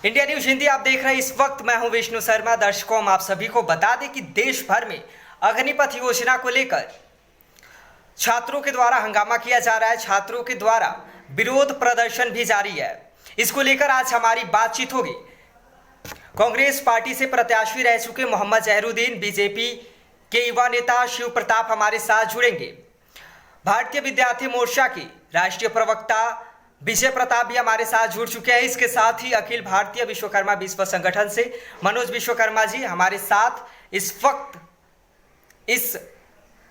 India news Hindi आप देख रहे हैं। इस वक्त मैं हूं विष्णु शर्मा। दर्शकों, हम आप सभी को बता दें कि देश भर में अग्निपथ योजना को लेकर छात्रों के द्वारा हंगामा किया जा रहा है। छात्रों के द्वारा विरोध प्रदर्शन भी जारी है। इसको लेकर आज हमारी बातचीत होगी। कांग्रेस पार्टी से प्रत्याशी रह चुके मोहम्मद जहरुद्दीन, बीजेपी के युवा नेता शिव प्रताप हमारे साथ जुड़ेंगे। भारतीय विद्यार्थी मोर्चा के राष्ट्रीय प्रवक्ता विजय प्रताप भी हमारे साथ जुड़ चुके हैं। इसके साथ ही अखिल भारतीय विश्वकर्मा विश्व संगठन से मनोज विश्वकर्मा जी हमारे साथ इस वक्त इस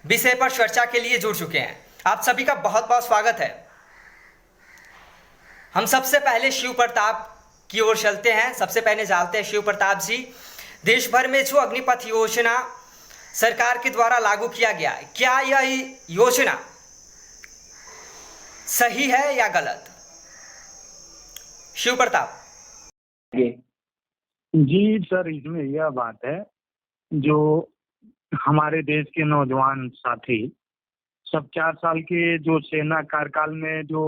विषय पर चर्चा के लिए जुड़ चुके हैं। आप सभी का बहुत बहुत स्वागत है। हम सबसे पहले शिव प्रताप की ओर चलते हैं। सबसे पहले जानते हैं शिव प्रताप जी, देश भर में जो अग्निपथ योजना सरकार के द्वारा लागू किया गया है, क्या यह योजना सही है या गलत? शिव प्रताप जी सर, इसमें यह बात है, जो हमारे देश के नौजवान साथी सब 4 साल के जो सेना कार्यकाल में जो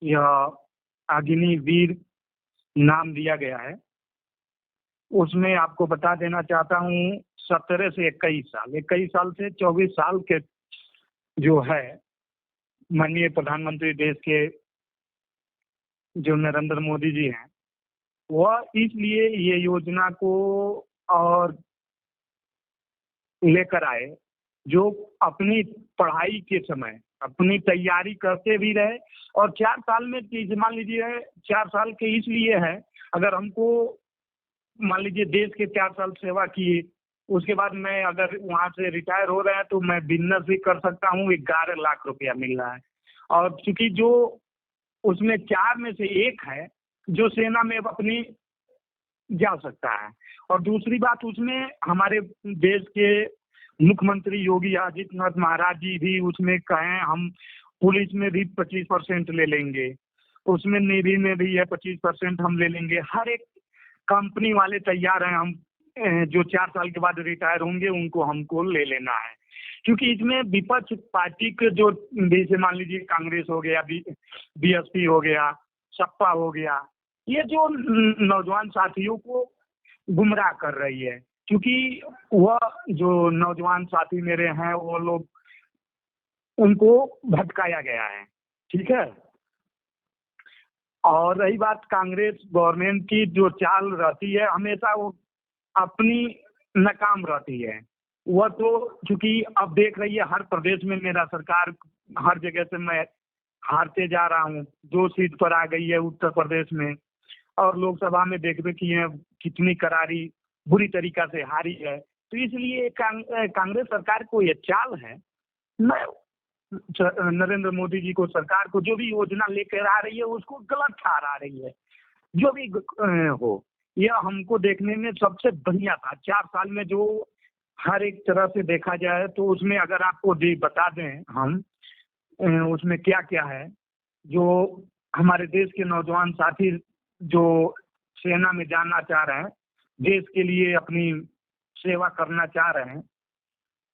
यह अग्निवीर नाम दिया गया है, उसमें आपको बता देना चाहता हूँ 17 से 21 साल से 24 साल के जो है माननीय प्रधानमंत्री देश के जो नरेंद्र मोदी जी हैं, वह इसलिए ये योजना को और लेकर आए जो अपनी पढ़ाई के समय अपनी तैयारी करते भी रहे। और 4 साल में मान लीजिए 4 साल के इसलिए है, अगर हमको मान लीजिए देश के 4 साल सेवा किए, उसके बाद मैं अगर वहां से रिटायर हो रहा है तो मैं बिजनेस भी कर सकता हूँ। 11 लाख रुपया मिल रहा है। और चूंकि जो उसमें 4 में से 1 है जो सेना में अपनी जा सकता है। और दूसरी बात, उसमें हमारे देश के मुख्यमंत्री योगी आदित्यनाथ महाराज जी भी उसमें कहें हम पुलिस में भी 25% ले लेंगे, उसमें नेवी में भी है 25% हम ले लेंगे। हर एक कंपनी वाले तैयार हैं, हम जो 4 साल के बाद रिटायर होंगे उनको हमको ले लेना है। क्योंकि इसमें विपक्ष पार्टी के जो जैसे मान लीजिए कांग्रेस हो गया, बीएसपी हो गया, सपा हो गया, ये जो नौजवान साथियों को गुमराह कर रही है। क्योंकि वह जो नौजवान साथी मेरे हैं वो लोग, उनको भटकाया गया है, ठीक है। और रही बात कांग्रेस गवर्नमेंट की, जो चाल रहती है हमेशा वो अपनी नाकाम रहती है। वह तो चूंकि अब देख रही है हर प्रदेश में मेरा सरकार हर जगह से मैं हारते जा रहा हूँ। 2 सीट पर आ गई है उत्तर प्रदेश में, और लोकसभा में देखते कि है कितनी करारी बुरी तरीका से हारी है। तो इसलिए कांग्रेस सरकार को ये चाल है, मैं नरेंद्र मोदी जी को, सरकार को जो भी योजना लेकर आ रही है उसको गलत ठहरा रही है। जो भी हो, यह हमको देखने में सबसे बढ़िया था। 4 साल में जो हर एक तरह से देखा जाए तो उसमें अगर आपको बता दें हम उसमें क्या क्या है, जो हमारे देश के नौजवान साथी जो सेना में जाना चाह रहे हैं, देश के लिए अपनी सेवा करना चाह रहे हैं,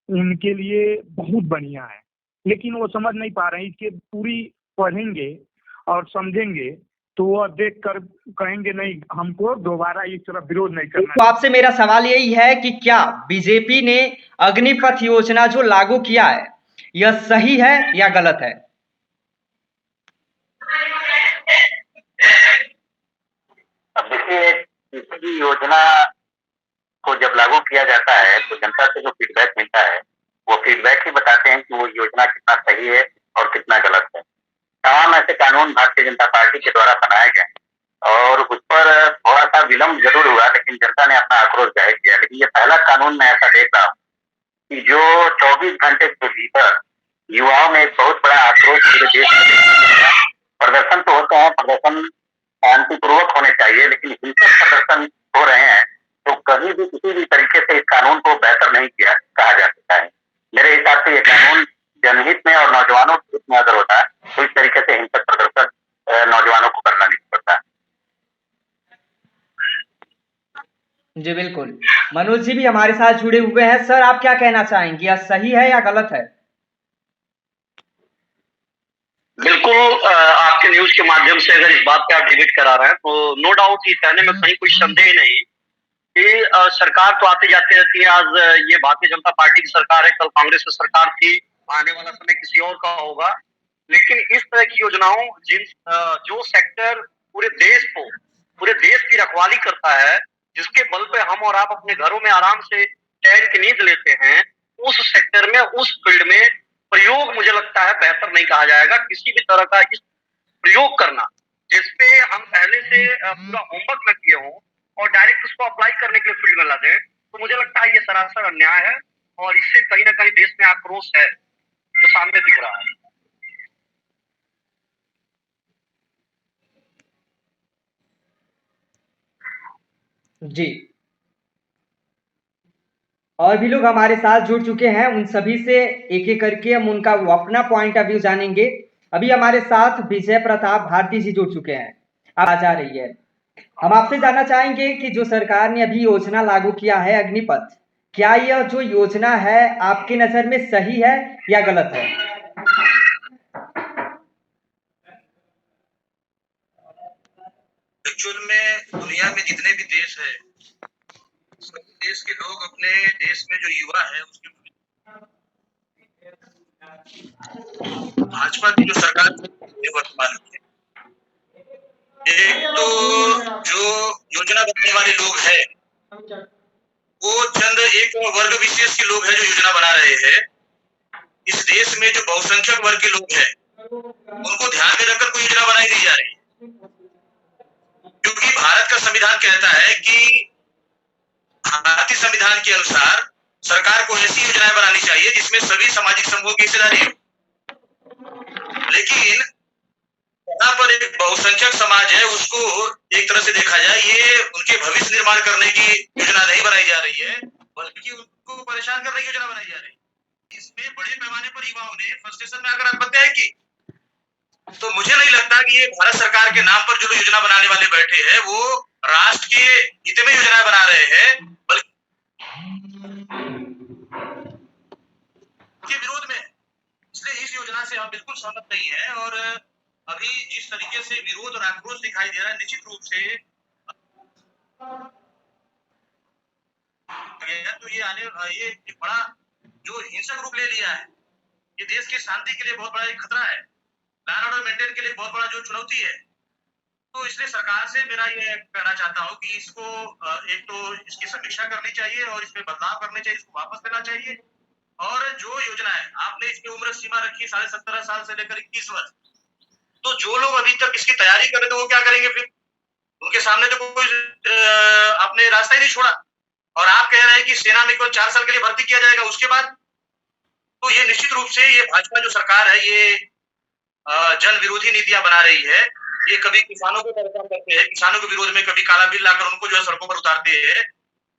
उनके लिए बहुत बढ़िया है। लेकिन वो समझ नहीं पा रहे हैं। इसके पूरी पढ़ेंगे और समझेंगे तो वो देख कर कहेंगे नहीं, हमको दोबारा इस तरह विरोध नहीं करना। तो आपसे मेरा सवाल यही है कि क्या बीजेपी ने अग्निपथ योजना जो लागू किया है यह सही है या गलत है? अब देखिए, किसी भी योजना को जब लागू किया जाता है तो जनता से जो फीडबैक मिलता है वो फीडबैक ही बताते हैं कि वो योजना कितना सही है और कितना गलत है। तमाम ऐसे कानून भारतीय जनता पार्टी के द्वारा बनाए गए और उस पर थोड़ा सा विलम्ब जरूर हुआ, लेकिन जनता ने अपना आक्रोश जाहिर किया। लेकिन ये पहला कानून मैं ऐसा देख रहा हूँ कि जो 24 घंटे के भीतर युवाओं में एक बहुत बड़ा आक्रोश पूरे देश में प्रदर्शन तो होते हैं, प्रदर्शन शांतिपूर्वक होने चाहिए, लेकिन हिंसक प्रदर्शन हो रहे हैं तो कहीं भी किसी भी तरीके से इस कानून को बेहतर नहीं किया कहा जा सकता है। मेरे हिसाब से ये कानून जनहित में और नौजवानों के हित में अगर होता है तो इस तरीके से हिंसक प्रदर्शन नौजवानों को करना नहीं पड़ता। जी बिल्कुल। मनोज जी भी हमारे साथ जुड़े हुए हैं। सर, आप क्या कहना चाहेंगे, यह सही है या गलत है? बिल्कुल, आपके न्यूज न्यूज के माध्यम से अगर इस बात पे आप डिबेट करा रहे हैं तो नो डाउट ये कहने में कहीं कोई संदेह नहीं कि सरकार तो आती जाती रहती है। आज ये भारतीय जनता पार्टी की सरकार है, कल कांग्रेस की सरकार थी, आने वाला समय किसी और का होगा। लेकिन इस तरह की योजनाओं जो सेक्टर पूरे देश की रखवाली करता है, जिसके बल पे हम और आप अपने घरों में आराम से चैन की नींद लेते हैं, उस सेक्टर में, उस फील्ड में प्रयोग मुझे लगता है बेहतर नहीं कहा जाएगा। किसी भी तरह का इस प्रयोग करना जिसपे हम पहले से पूरा होमवर्क न किए हों और डायरेक्ट उसको अप्लाई करने के लिए फील्ड में लगे, तो मुझे लगता है ये सरासर अन्याय है और इससे कहीं ना कहीं देश में आक्रोश है जो सामने दिख रहा है। जी, और भी लोग हमारे साथ जुड़ चुके हैं, उन सभी से एक एक करके हम उनका अपना पॉइंट ऑफ व्यू जानेंगे। अभी हमारे साथ विजय प्रताप भारती जी जुड़ चुके हैं, आवाज आ रही है। हम आपसे जानना चाहेंगे कि जो सरकार ने अभी योजना लागू किया है अग्निपथ, क्या यह जो योजना है आपकी नजर में सही है या गलत है? एक्चुअल में दुनिया में जितने भी देश है, सब देश के लोग अपने देश में जो युवा है उसके भाजपा की जो सरकार वर्तमान में, एक तो जो योजना बनाने वाले लोग हैं वो चंद एक वर्ग विशेष के लोग हैं जो योजना बना रहे हैं। इस देश में जो बहुसंख्यक वर्ग के लोग हैं उनको ध्यान में रखकर कोई योजना बनाई नहीं जा रही, क्योंकि भारत का संविधान कहता है कि भारतीय संविधान के अनुसार सरकार को ऐसी योजनाएं बनानी चाहिए जिसमें सभी सामाजिक समूहों की हिस्सेदारी हो। लेकिन यहाँ पर एक बहुसंख्यक समाज है, उसको एक तरह से देखा जाए ये उनके भविष्य निर्माण करने की योजना नहीं बनाई जा रही है, बल्कि उनको परेशान करने की योजना बनाई जा रही है। इसमें बड़े पैमाने पर युवाओं ने फ्रस्ट्रेशन में आकर आत्महत्या की। तो मुझे नहीं लगता कि ये भारत सरकार के नाम पर जो योजना बनाने वाले बैठे हैं वो राष्ट्र के हित में योजनाएं बना रहे हैं, बल्कि के विरोध में। इसलिए इस योजना से हम बिल्कुल सहमत नहीं है। और अभी जिस तरीके से विरोध और आक्रोश दिखाई दे रहा है, निश्चित रूप से तो ये एक बड़ा जो हिंसक रूप ले लिया है, ये देश की शांति के लिए बहुत बड़ा एक खतरा है, लॉ एंड ऑर्डर मेंटेन के लिए बहुत बड़ा जो चुनौती है। तो इसलिए सरकार से मेरा ये कहना चाहता हूँ कि इसको एक तो इसकी समीक्षा करनी चाहिए और इसमें बदलाव करने चाहिए, इसको वापस लेना चाहिए। और जो योजना है आपने इसकी उम्र सीमा रखी 17.5 साल से लेकर 21 वर्ष, तो जो लोग अभी तक इसकी तैयारी कर रहे थे वो क्या करेंगे फिर? उनके सामने तो कोई आपने रास्ता ही नहीं छोड़ा। और आप कह रहे हैं कि सेना में केवल 4 साल के लिए भर्ती किया जाएगा, उसके बाद तो ये निश्चित रूप से ये भाजपा जो सरकार है ये जन विरोधी नीतियां बना रही है। ये कभी किसानों को परेशान करते हैं, किसानों के विरोध में कभी काला बिल लाकर उनको जो है सड़कों पर उतारते हैं,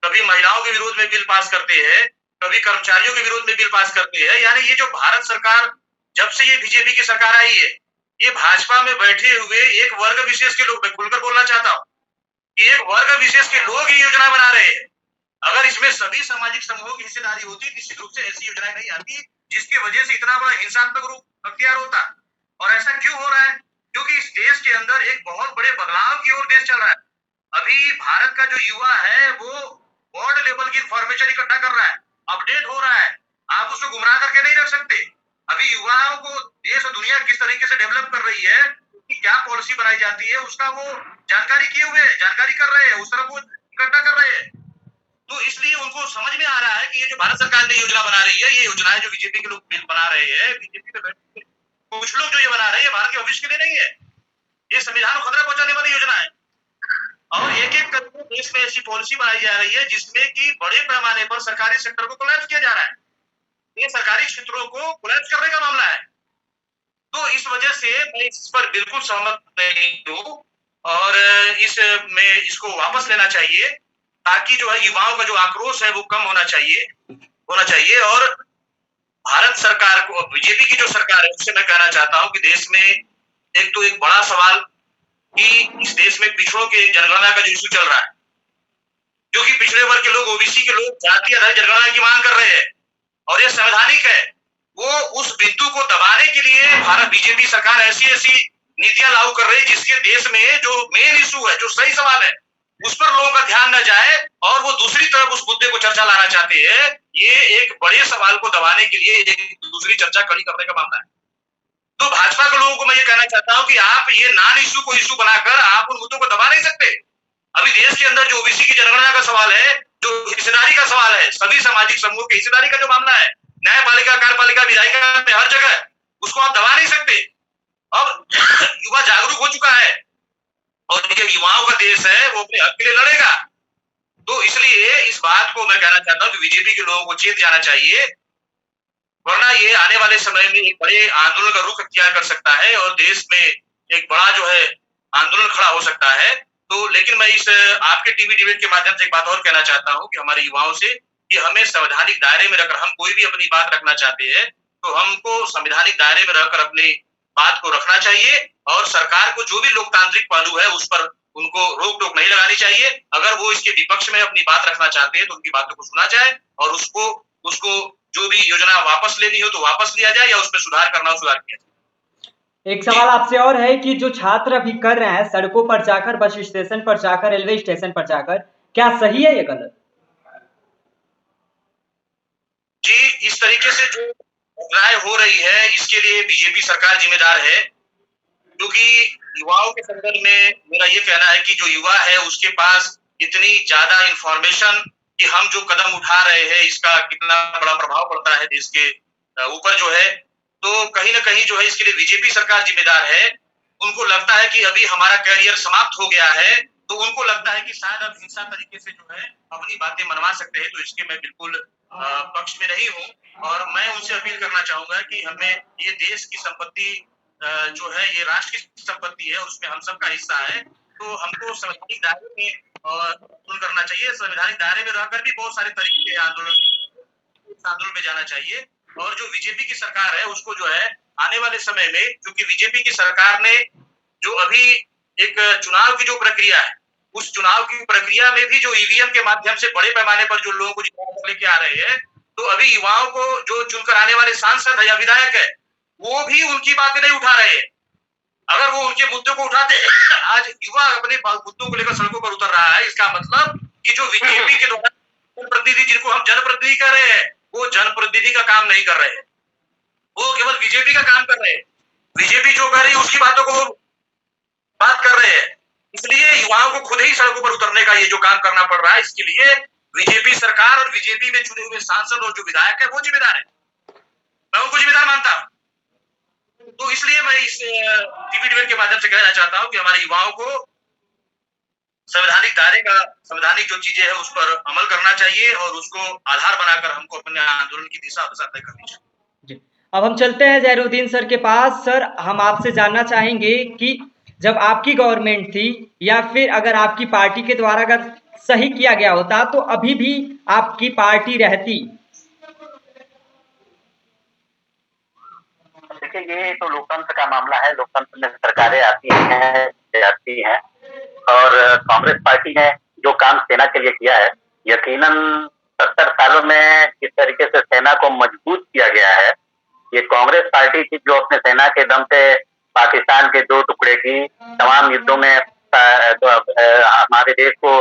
कभी महिलाओं के विरोध में बिल पास करते हैं, कभी कर्मचारियों के विरोध में बिल पास करते हैं। यानी ये जो भारत सरकार, जब से ये बीजेपी की सरकार आई है, ये भाजपा में बैठे हुए एक वर्ग विशेष के लोग, मैं खुलकर बोलना चाहता हूँ कि एक वर्ग विशेष के लोग ये योजना बना रहे हैं। अगर इसमें सभी सामाजिक समूहों की हिस्सेदारी होती, निश्चित रूप से ऐसी योजनाएं नहीं आती जिसकी वजह से इतना बड़ा हिंसात्मक रूप अख्तियार होता। और ऐसा क्यों हो रहा है? क्योंकि इस देश के अंदर एक बहुत बड़े बदलाव की ओर देश चल रहा है। अभी भारत का जो युवा है वो वर्ल्ड लेवल की इंफॉर्मेशन इकट्ठा कर रहा है, अपडेट हो रहा है। आप उसको गुमराह करके नहीं रख सकते। अभी युवाओं को देश और दुनिया किस तरीके से डेवलप कर रही है, कि क्या पॉलिसी बनाई जाती है, उसका वो जानकारी किए हुए है, जानकारी कर रहे हैं, उस तरफ वो इकट्ठा कर रहे हैं। तो इसलिए उनको समझ में आ रहा है कि ये जो भारत सरकार ने योजना बना रही है, ये योजनाएं जो बीजेपी के लोग बिल बना रहे हैं, बीजेपी में बैठे कुछ लोग जो ये बना रहे हैं, भारत के भविष्य के लिए नहीं है, ये संविधान को खतरा पहुंचाने वाली योजना है। और एक एक करके देश में ऐसी पॉलिसी बनाई जा रही है जिसमें कि बड़े पैमाने पर सरकारी सेक्टर को कोलैप्स किया जा रहा है। ये सरकारी क्षेत्रों को कोलैप्स करने का मामला है। तो इस वजह से मैं इस पर बिल्कुल सहमत नहीं हूँ और इसमें इसको वापस लेना चाहिए, ताकि जो है युवाओं का जो आक्रोश है वो कम होना चाहिए। और भारत सरकार को, बीजेपी की जो सरकार है, उससे मैं कहना चाहता हूँ कि देश में एक तो एक बड़ा सवाल कि इस देश में पिछड़ों के जनगणना का जो इशू चल रहा है, क्योंकि पिछड़े वर्ग के लोग, ओबीसी के लोग जाति आधारित जनगणना की मांग कर रहे हैं और ये संवैधानिक है। वो उस बिंदु को दबाने के लिए भारत बीजेपी सरकार ऐसी नीतियां लागू कर रही जिसके देश में जो मेन इशू है, जो सही सवाल है, उस पर लोगों का ध्यान न जाए और वो दूसरी तरफ उस मुद्दे को चर्चा लाना चाहते हैं। ये एक बड़े सवाल को दबाने के लिए एक दूसरी चर्चा खड़ी करने का मामला है। तो भाजपा के लोगों को मैं ये कहना चाहता हूं कि आप ये नॉन इशू को इशू बनाकर आप उन मुद्दों को दबा नहीं सकते। अभी देश के अंदर जो ओबीसी की जनगणना का सवाल है, जो हिस्सेदारी का सवाल है, सभी सामाजिक समूह की हिस्सेदारी का जो मामला है, न्यायपालिका, कार्यपालिका, विधायिका में हर जगह, उसको आप दबा नहीं सकते। अब युवा जागरूक हो चुका है और ये युवाओं का देश है, वो अपने हक के लिए लड़ेगा। तो इसलिए इस बात को मैं कहना चाहता हूँ कि बीजेपी के लोगों को चेत जाना चाहिए, वरना ये आने वाले समय में एक बड़े आंदोलन का रुख अख्तियार कर सकता है और देश में एक बड़ा जो है आंदोलन खड़ा हो सकता है। तो लेकिन मैं इस आपके टीवी डिबेट के माध्यम से एक बात और कहना चाहता हूँ कि हमारे युवाओं से कि हमें संवैधानिक दायरे में रहकर, हम कोई भी अपनी बात रखना चाहते हैं तो हमको संवैधानिक दायरे में रहकर अपनी बात को रखना चाहिए और सरकार को जो भी लोकतांत्रिक पहलू है उस पर उनको रोक टोक नहीं लगानी चाहिए। अगर वो इसके विपक्ष में अपनी बात रखना चाहते हैं तो उनकी बातों को सुना जाए और उसको उसको जो भी योजना वापस लेनी हो तो वापस लिया जाए या उसमें सुधार करना हो सुधार किया जाए। एक सवाल आपसे और है कि जो छात्र अभी कर रहे हैं सड़कों पर जाकर, बस स्टेशन पर जाकर, रेलवे स्टेशन पर जाकर, क्या सही है या गलत? जी, इस तरीके से जो राय हो रही है इसके लिए बीजेपी सरकार जिम्मेदार है, क्योंकि युवाओं के संदर्भ में मेरा ये कहना है कि जो युवा है उसके पास इतनी ज्यादा इंफॉर्मेशन कि हम जो कदम उठा रहे हैं इसका कितना बड़ा प्रभाव पड़ता है देश के ऊपर जो है, तो कहीं ना कहीं जो है इसके लिए बीजेपी सरकार जिम्मेदार है। उनको लगता है कि अभी हमारा कैरियर समाप्त हो गया है, तो उनको लगता है कि शायद अब हिंसा तरीके से जो है अपनी बातें मनवा सकते हैं, तो इसके मैं बिल्कुल पक्ष में नहीं हूँ और मैं उनसे अपील करना चाहूंगा कि हमें ये देश की संपत्ति जो है ये राष्ट्र की संपत्ति है और उसमें हम सबका हिस्सा है, तो हमको संवैधानिक दायरे में आंदोलन करना चाहिए। संवैधानिक दायरे में रहकर भी बहुत सारे तरीके के आंदोलन में जाना चाहिए और जो बीजेपी की सरकार है उसको जो है आने वाले समय में, क्योंकि बीजेपी की सरकार ने जो अभी एक चुनाव की जो प्रक्रिया है उस चुनाव की प्रक्रिया में भी जो ईवीएम के माध्यम से बड़े पैमाने पर जो लोगों को जिताकर लेके आ रहे हैं, तो अभी युवाओं को जो चुनकर आने वाले सांसद है या विधायक है वो भी उनकी बातें नहीं उठा रहे हैं। अगर वो उनके मुद्दों को उठाते आज युवा अपने मुद्दों को लेकर सड़कों पर उतर रहा है, इसका मतलब कि जो बीजेपी के द्वारा जनप्रतिनिधि, जिनको हम जनप्रतिनिधि कह रहे हैं, वो जनप्रतिनिधि का काम नहीं कर रहे हैं, वो केवल बीजेपी का काम कर रहे हैं। बीजेपी जो कर रही है उसकी बातों को वो बात कर रहे हैं, इसलिए युवाओं को खुद ही सड़कों पर उतरने का ये जो काम करना पड़ रहा है, इसके लिए बीजेपी सरकार और बीजेपी में चुने हुए सांसद और जो विधायक है वो जिम्मेदार है, मैं उनको जिम्मेदार मानता हूं। तो इसलिए मैं इस टीवी डिबेट के माध्यम से कहना चाहता हूं कि हमारे युवाओं को संवैधानिक दायरे का, संवैधानिक जो चीजें है उस पर अमल करना चाहिए और उसको आधार बनाकर हमको अपने आंदोलन की दिशा तय करनी चाहिए। अब हम चलते हैं जहरुद्दीन सर के पास। सर, हम आपसे जानना चाहेंगे कि जब आपकी गवर्नमेंट थी या फिर अगर आपकी पार्टी के द्वारा अगर सही किया गया होता तो अभी भी आपकी पार्टी रहती? देखिए, ये तो लोकतंत्र का मामला है। लोकतंत्र में सरकारें आती हैं और कांग्रेस पार्टी ने जो काम सेना के लिए किया है, यकीनन 70 सालों में जिस तरीके से सेना को मजबूत किया गया है, ये कांग्रेस पार्टी थी जो अपने सेना के दम पे पाकिस्तान के 2 टुकड़े की तमाम युद्धों में हमारे देश को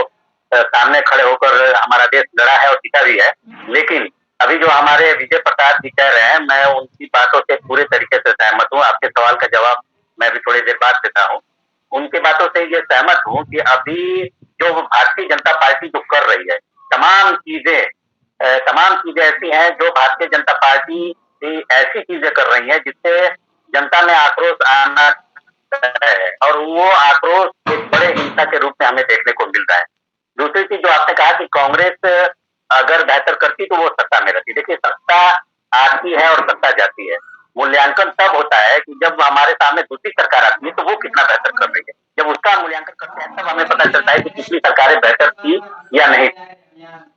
सामने खड़े होकर हमारा देश लड़ा है और जीता भी है। लेकिन अभी जो हमारे विजय प्रताप जी कह रहे हैं, मैं उनकी बातों से पूरे तरीके से सहमत हूँ। आपके सवाल का जवाब मैं भी थोड़ी देर बाद देता हूँ। उनकी बातों से ये सहमत हूँ कि अभी जो भारतीय जनता पार्टी जो कर रही है, तमाम चीजें ऐसी हैं जो भारतीय जनता पार्टी ऐसी चीजें कर रही है जिससे जनता में आक्रोश आना है और वो आक्रोश एक बड़े हिंसा के रूप में हमें देखने को मिल रहा है। दूसरी चीज जो आपने कहा कि कांग्रेस अगर बेहतर करती तो वो सत्ता में रहती। देखिए, सत्ता आती है और सत्ता जाती है। मूल्यांकन तब होता है कि जब हमारे सामने दूसरी सरकार आती है तो वो कितना बेहतर कर रही है। जब उसका मूल्यांकन करते हैं तब हमें पता चलता है कि पिछली सरकारें बेहतर थी या नहीं।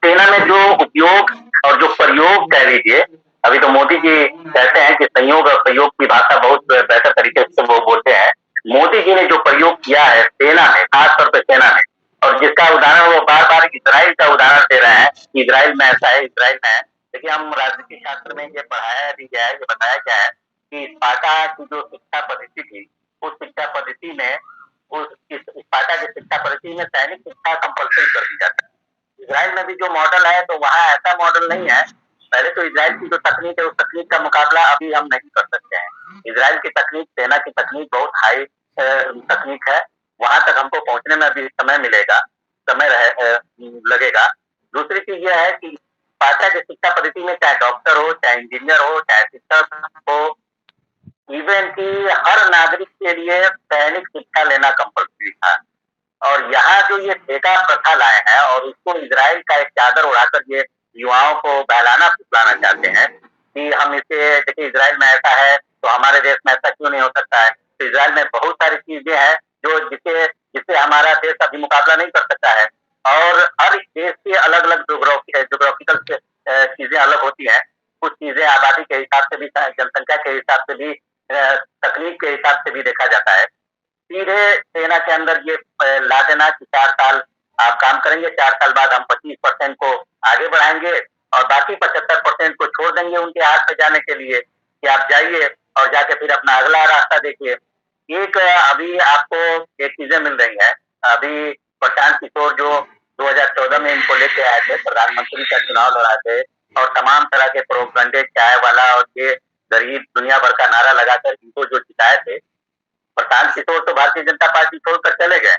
सेना में जो उपयोग और जो प्रयोग कह लीजिए, अभी तो मोदी जी कहते हैं कि संयोग और प्रयोग की भाषा बहुत बेहतर तरीके से वो बोलते हैं। मोदी जी ने जो प्रयोग किया है सेना में, खासतौर पर सेना में, और जिसका उदाहरण वो बार बार इजराइल का उदाहरण दे रहे हैं, इजराइल में ऐसा है, इजराइल में है। देखिए, हम राजनीति शास्त्र में ये पढ़ाया भी गया है, ये बताया गया है कि स्पार्टा की जो शिक्षा पद्धति थी उस शिक्षा पद्धति में इस स्पार्टा की शिक्षा पद्धति में सैनिक शिक्षा कंपलसरी कर दी जाता है। इजराइल में भी जो मॉडल है तो वहाँ ऐसा मॉडल नहीं है। पहले तो इजराइल की जो तकनीक है उस तकनीक का मुकाबला अभी हम नहीं कर सकते हैं। इजराइल की तकनीक, सेना की तकनीक बहुत हाई तकनीक है। वहां तक हमको पहुंचने में अभी समय लगेगा। दूसरी चीज यह है कि स्पार्टा की शिक्षा पद्धति में चाहे डॉक्टर हो, चाहे इंजीनियर हो, चाहे शिक्षक हो, इवन की हर नागरिक के लिए सैनिक शिक्षा लेना कंपल्सरी था। और यहाँ जो ये ठेका प्रथा लाए हैं और उसको इजराइल का एक चादर उड़ाकर ये युवाओं को बहलाना फुसलाना चाहते हैं कि हम इसे, देखिए इजराइल में ऐसा है तो हमारे देश में ऐसा क्यों नहीं हो सकता है। तो इजराइल में बहुत सारी चीजें हैं जो जिसे हमारा देश अभी मुकाबला नहीं कर सकता है। और हर देश के अलग अलग जोग्राफिकल चीजें अलग होती हैं। कुछ चीजें आबादी के हिसाब से भी, जनसंख्या के हिसाब से भी, तकनीक के हिसाब से भी देखा जाता है। सीधे सेना के अंदर ये ला देना कि 4 साल आप काम करेंगे, 4 साल बाद हम 25% को आगे बढ़ाएंगे और बाकी 75% को छोड़ देंगे उनके हाथ पे जाने के लिए कि आप जाइए और जाके फिर अपना अगला रास्ता देखिए। एक अभी आपको एक चीजें मिल रही है। अभी प्रशांत किशोर जो 2014 में इनको लेके आए थे, प्रधानमंत्री का चुनाव लड़ाए थे और तमाम तरह के प्रोपेगेंडे, चाय वाला और ये गरीब दुनिया भर का नारा लगाकर इनको जो जिताए थे, प्रशांत किशोर तो भारतीय जनता पार्टी छोड़कर चले गए।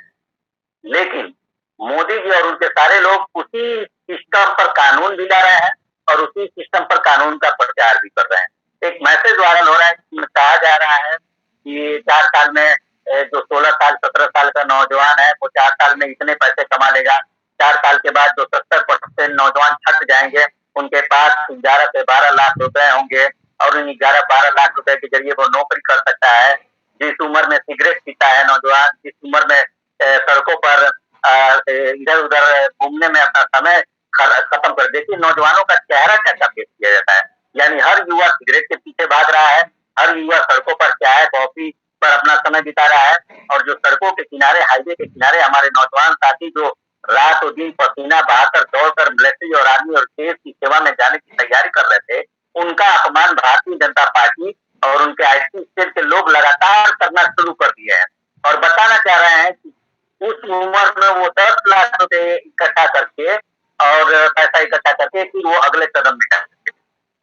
लेकिन मोदी जी और उनके सारे लोग उसी सिस्टम पर कानून भी ला रहे हैं और उसी सिस्टम पर कानून का प्रचार भी कर रहे हैं। एक मैसेज वायरल हो रहा है, कहा जा रहा है कि 4 साल में जो 16 साल 17 साल का नौजवान है वो 4 साल में इतने पैसे कमा लेगा। 4 साल के बाद जो 70% नौजवान छट जाएंगे उनके पास 11 से 12 लाख रुपए होंगे और उन 11-12 लाख रुपए के जरिए वो नौकरी कर सकता है। जिस उम्र में सिगरेट पीता है नौजवान, जिस उम्र में सड़कों पर इधर उधर घूमने में अपना समय खत्म कर, देखिए नौजवानों का चेहरा कैसा पेश किया जाता है। यानी हर युवा सिगरेट के पीछे भाग रहा है, हर युवा सड़कों पर चाय कॉफी पर अपना समय बिता रहा है और जो सड़कों के किनारे, हाईवे के किनारे हमारे नौजवान साथी जो रात और दिन पसीना बहाकर दौड़कर मिलिट्री और आर्मी और देश की सेवा में जाने की तैयारी कर रहे थे, उनका अपमान भारतीय जनता पार्टी और उनके आईटी सेल के लोग लगातार करना शुरू कर दिए हैं और बताना चाह रहे हैं कि उस उम्र में वो 10 लाख रुपए इकट्ठा करके और पैसा इकट्ठा करके कि वो अगले कदम में जाएंगे।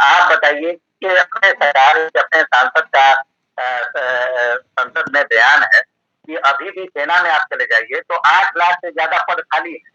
आप बताइए कि अपने सरकार, अपने सांसद का संसद में बयान है कि अभी भी सेना में आप चले जाइए तो 8 लाख से ज्यादा पद खाली है,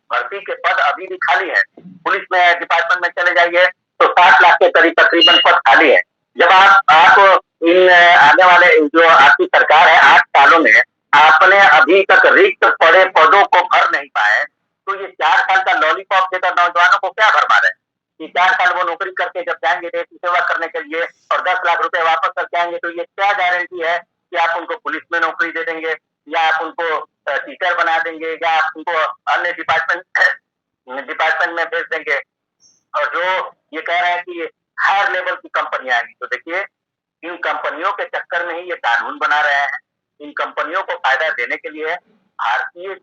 भर्ती के पद अभी भी खाली है। पुलिस में डिपार्टमेंट में चले जाइए तो 7 लाख के करीब तकरीबन पद खाली है। जब आप इन आने वाले जो आपकी सरकार है 8 सालों में आपने अभी तक रिक्त पड़े पदों को भर नहीं पाए तो ये 4 साल का लॉलीपॉप देकर नौजवानों को क्या भरमा रहे हैं कि 4 साल वो नौकरी करके जब जाएंगे देश की सेवा करने के लिए और 10 लाख रुपए वापस करके आएंगे तो ये क्या गारंटी है कि आप उनको पुलिस में नौकरी दे देंगे या आप उनको टीचर बना देंगे या आप उनको अन्य डिपार्टमेंट में भेज देंगे। और जो ये कह रहे हैं कि हायर लेवल की कंपनियां आएंगी, तो देखिए इन कंपनियों के चक्कर में ही ये कानून बना रहे हैं। इन कंपनियों को फायदा देने के लिए भारतीय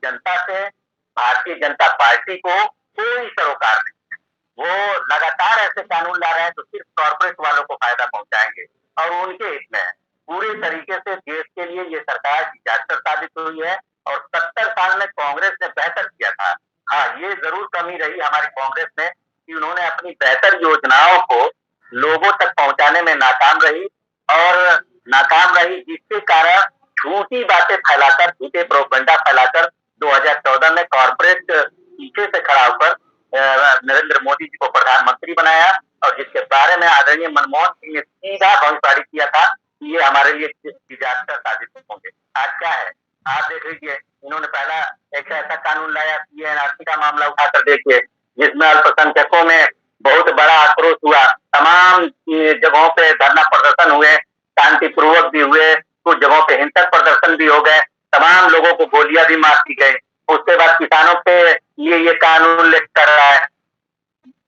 जनता पार्टी को कोई सरोकार नहीं है। वो लगातार ऐसे कानून ला रहे हैं तो सिर्फ कॉर्पोरेट वालों को फायदा पहुंचाएंगे और उनके हित में पूरे तरीके से देश के लिए ये सरकार डिजास्टर साबित हुई है। और 70 साल में कांग्रेस ने बेहतर किया था। हाँ, ये जरूर कमी रही हमारी कांग्रेस में कि उन्होंने अपनी बेहतर योजनाओं को लोगों तक पहुंचाने में नाकाम रही, जिसके कारण झूठी बातें फैलाकर, झूठे प्रोपेगेंडा फैलाकर 2014 में कॉर्पोरेट पीछे से खड़ा होकर नरेंद्र मोदी जी को प्रधानमंत्री बनाया और जिसके बारे में आदरणीय मनमोहन सिंह ने सीधा भविष्यवाणी किया था कि ये हमारे लिए डिजास्टर साबित होंगे। आज क्या है आप देख लीजिए, इन्होंने पहला एक ऐसा कानून लाया, एनआरसी का मामला उठाकर देखिए जिसमें अल्पसंख्यकों में बहुत बड़ा आक्रोश हुआ। तमाम जगहों पे धरना प्रदर्शन हुए, शांतिपूर्वक भी हुए, कुछ जगहों पे हिंसक प्रदर्शन भी हो गए, तमाम लोगों को गोलियां भी मार दी गई। उसके बाद किसानों पे ये कानून लेकर रहा है,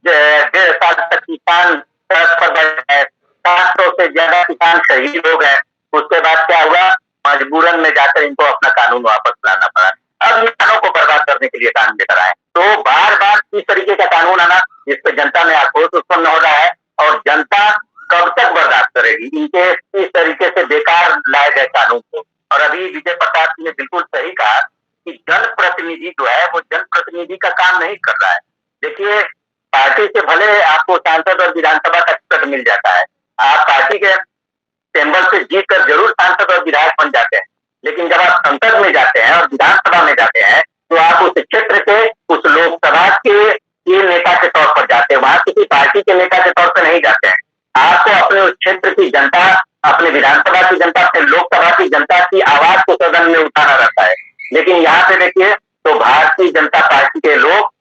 1.5 साल तक किसान सड़क पर बैठे हैं, 700 से ज्यादा किसान शहीद हो गए। उसके बाद क्या हुआ, मजबूरन में जाकर इनको अपना कानून वापस लाना पड़ा। अब किसानों को बर्बाद करने के लिए कानून लेकर आए। तो बार बार इस तरीके का कानून आना, जिसपे जनता में आक्रोश उत्पन्न हो रहा है और जनता कब तक बर्दाश्त करेगी इनके इस तरीके से बेकार लाए गए कानून को। है वो जनप्रतिनिधि का काम नहीं कर रहा है। देखिए, पार्टी से भले आपको सांसद और विधानसभा का टिकट मिल जाता है, आप पार्टी के चैम्बर से जीत कर जरूर सांसद और विधायक बन जाते हैं, लेकिन जब आप संसद में जाते हैं और विधानसभा में जाते हैं तो आप उस क्षेत्र के, उस लोकसभा के नेता के तौर पर जाते हैं, वहां किसी पार्टी के नेता के तौर पर नहीं जाते हैं। आपको अपने उस क्षेत्र की जनता, अपने विधानसभा की जनता, अपने लोकसभा की जनता की आवाज को सदन में उठाना रहता है। लेकिन यहाँ पे देखिए तो भारतीय जनता पार्टी के लोग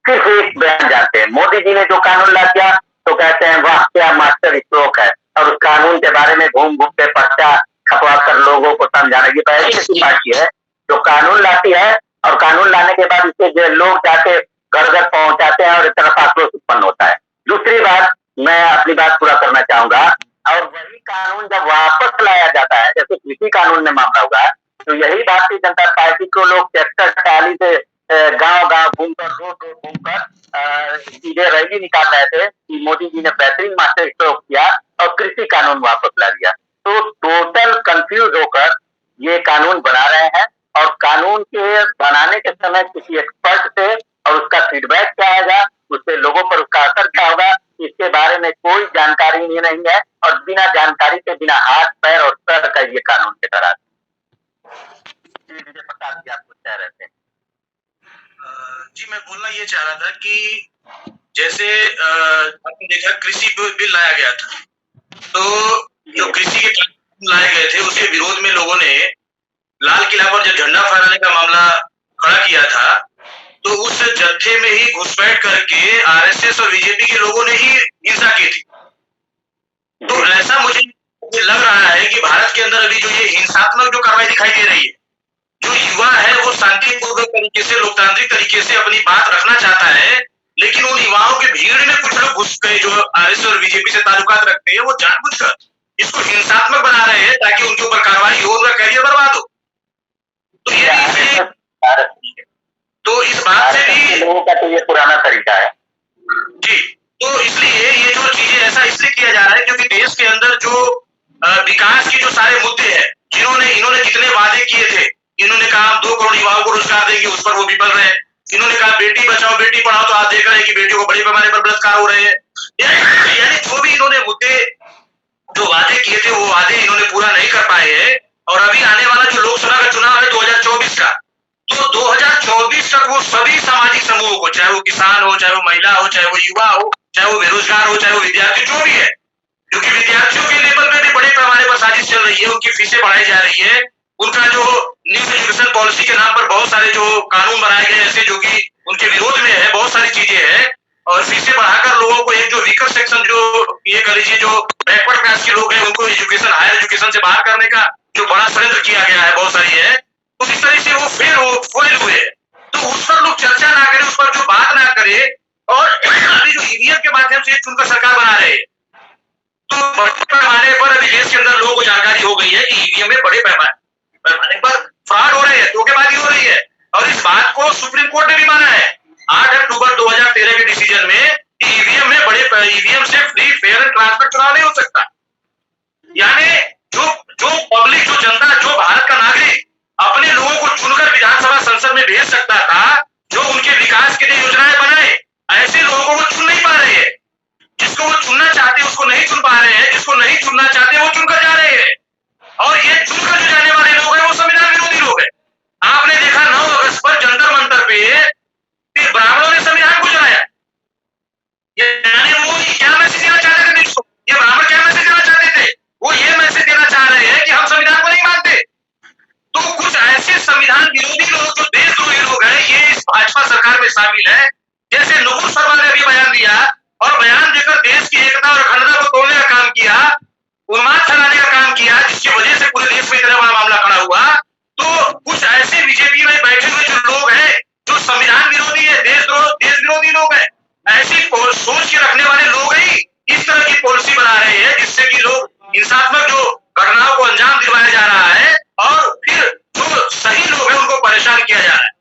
सिर्फ एक बयान जानते हैं। मोदी जी ने जो कानून ला दिया तो कहते हैं वाह क्या मास्टर स्ट्रोक है, और उस कानून के बारे में घूम घूम के पर्चा छपवा कर लोगों को समझाना। ये पहली ऐसी पार्टी है जो कानून लाती है और कानून लाने के बाद इसे जो लोग जाके घर घर पहुंचाते हैं और इस तरफ आक्रोश उत्पन्न होता है। दूसरी बात, मैं अपनी बात पूरा करना चाहूंगा, और वही कानून जब वापस लाया जाता है, जैसे कृषि कानून में मामला हुआ, तो यही भारतीय जनता पार्टी को लोग ट्रैक्टर टाली से गांव गांव घूमकर, रोड रोड घूमकर सीधे रैली निकाल रहे थे कि मोदी जी ने बेहतरीन मास्टर स्ट्रोक किया और कृषि कानून वापस ला दिया। तो टोटल कंफ्यूज होकर ये कानून बना रहे हैं, और कानून के बनाने के समय किसी एक्सपर्ट से और उसका फीडबैक क्या आएगा, उससे लोगों पर उसका असर क्या होगा, इसके बारे में कोई जानकारी नहीं है, और बिना जानकारी के, बिना हाथ पैर और सर का ये कानून के तरह। प्रताप जी, आप कुछ कह रहे थे? जी, मैं बोलना ये चाह रहा था कि जैसे आपने देखा कृषि बिल लाया गया था, तो जो कृषि के कानून लाए गए थे उसके विरोध में लोगों ने लाल किला पर जब झंडा फहराने का मामला खड़ा किया था, तो उस जत्थे में ही घुसपैठ करके आरएसएस और बीजेपी के लोगों ने ही हिंसा की थी। तो ऐसा मुझे लग रहा है कि भारत के अंदर अभी जो ये हिंसात्मक जो कार्रवाई दिखाई दे रही है, जो युवा है वो शांतिपूर्वक तरीके से, लोकतांत्रिक तरीके से अपनी बात रखना चाहता है, लेकिन उन युवाओं के भीड़ में कुछ लोग घुस गए जो आरएसएस और बीजेपी से ताल्लुकात रखते हैं, वो जानबूझकर इसको हिंसात्मक बना रहे हैं ताकि उनके ऊपर कार्रवाई हो, उनका कैरियर बर्बाद हो। तो ये तो इस बात से भी लोगों का तो ये पुराना तरीका है जी। तो इसलिए ये जो चीजें ऐसा इसलिए किया जा रहा है क्योंकि देश के अंदर जो विकास के जो सारे मुद्दे हैं, इन्होंने जितने वादे किए थे, इन्होंने कहा हम 2 करोड़ युवाओं को रोजगार देंगे, उस पर वो विफल रहे। इन्होंने कहा बेटी बचाओ बेटी पढ़ाओ, तो आप देख रहे हैं कि बेटियों को बड़े पैमाने पर बलात्कार हो रहे हैं। यानी जो भी इन्होंने मुद्दे, जो वादे किए थे, वो वादे इन्होंने पूरा नहीं कर पाए हैं। और अभी आने वाला जो लोकसभा का चुनाव है 2024 का, तो 2024 तक वो सभी सामाजिक समूहों को, चाहे वो किसान हो, चाहे वो महिला हो, चाहे वो युवा हो, चाहे वो बेरोजगार हो, चाहे वो विद्यार्थी, जो भी है, क्योंकि विद्यार्थियों के लेवल पे भी बड़े पैमाने पर साजिश चल रही है, उनकी फीसें बढ़ाई जा रही है, उनका जो न्यू एजुकेशन पॉलिसी के नाम पर बहुत सारे जो कानून बनाए गए ऐसे जो कि उनके विरोध में है, बहुत सारी चीजें हैं, और फीसें बढ़ाकर लोगों को, एक जो वीकर सेक्शन, जो ये कर लीजिए जो बैकवर्ड क्लास के लोग हैं, उनको एजुकेशन, हायर एजुकेशन से बाहर करने का जो बड़ा षड्यंत्र किया गया है, बहुत सारी है, तो इस तरह से वो फेल हुए। तो उस पर लोग चर्चा ना करें, उस पर जो बात ना करे, और अभी जो ईवीएम के माध्यम से चुनकर सरकार बना रहे, तो बड़े पैमाने पर अभी देश के अंदर लोगों को जानकारी हो गई है कि ईवीएम में बड़े पैमाने पर फ्रॉड हो रहे हैं, धोखेबाजी हो रही है, और इस बात को सुप्रीम कोर्ट ने भी माना है 8 अक्टूबर 2013 के डिसीजन में कि ईवीएम से फ्री, फेयर एंड ट्रांसपेरेंट चुनाव नहीं हो सकता। यानी जो पब्लिक, जो जनता, जो भारत का नागरिक अपने लोगों को चुनकर विधानसभा संसद में भेज सकता था, जो उनके विकास के लिए योजनाएं बनाए, ऐसे लोगों को वो चुन नहीं पा रहे हैं। जिसको वो चुनना चाहते उसको नहीं चुन पा रहे हैं, जिसको नहीं चुनना चाहते वो चुनकर जा रहे हैं, और ये चुनकर जो जाने वाले लोग हैं वो संविधान विरोधी लोग हैं। आपने देखा 9 अगस्त पर जंतर मंतर पे ब्राह्मणों ने संविधान को जलाया। यानी वो क्या मैसेज देना चाहते थे देश को? ये ब्राह्मण क्या मैसेज देना चाहते थे? वो ये मैसेज देना चाह रहे हैं कि हम संविधान को नहीं मानते। तो कुछ ऐसे संविधान विरोधी लोग, जो देशद्रोही लोग हैं, ये इस भाजपा सरकार में शामिल है। जैसे नुपुर शर्मा ने अभी बयान दिया, और बयान देकर देश की एकता और अखंडता को तोड़ने का काम किया, उन्माद फैलाने का काम किया, जिसकी वजह से पूरे देश में इतना बड़ा मामला खड़ा हुआ। तो कुछ ऐसे बीजेपी में बैठे हुए जो लोग हैं, जो संविधान विरोधी है, देश विरोधी लोग हैं, ऐसी सोच के रखने वाले लोग ही इस तरह की पॉलिसी बना रहे हैं, जिससे कि लोग हिंसात्मक जो घटनाओं को अंजाम दिलवाया जा रहा है, और फिर जो सही लोग हैं उनको परेशान किया जा रहा है।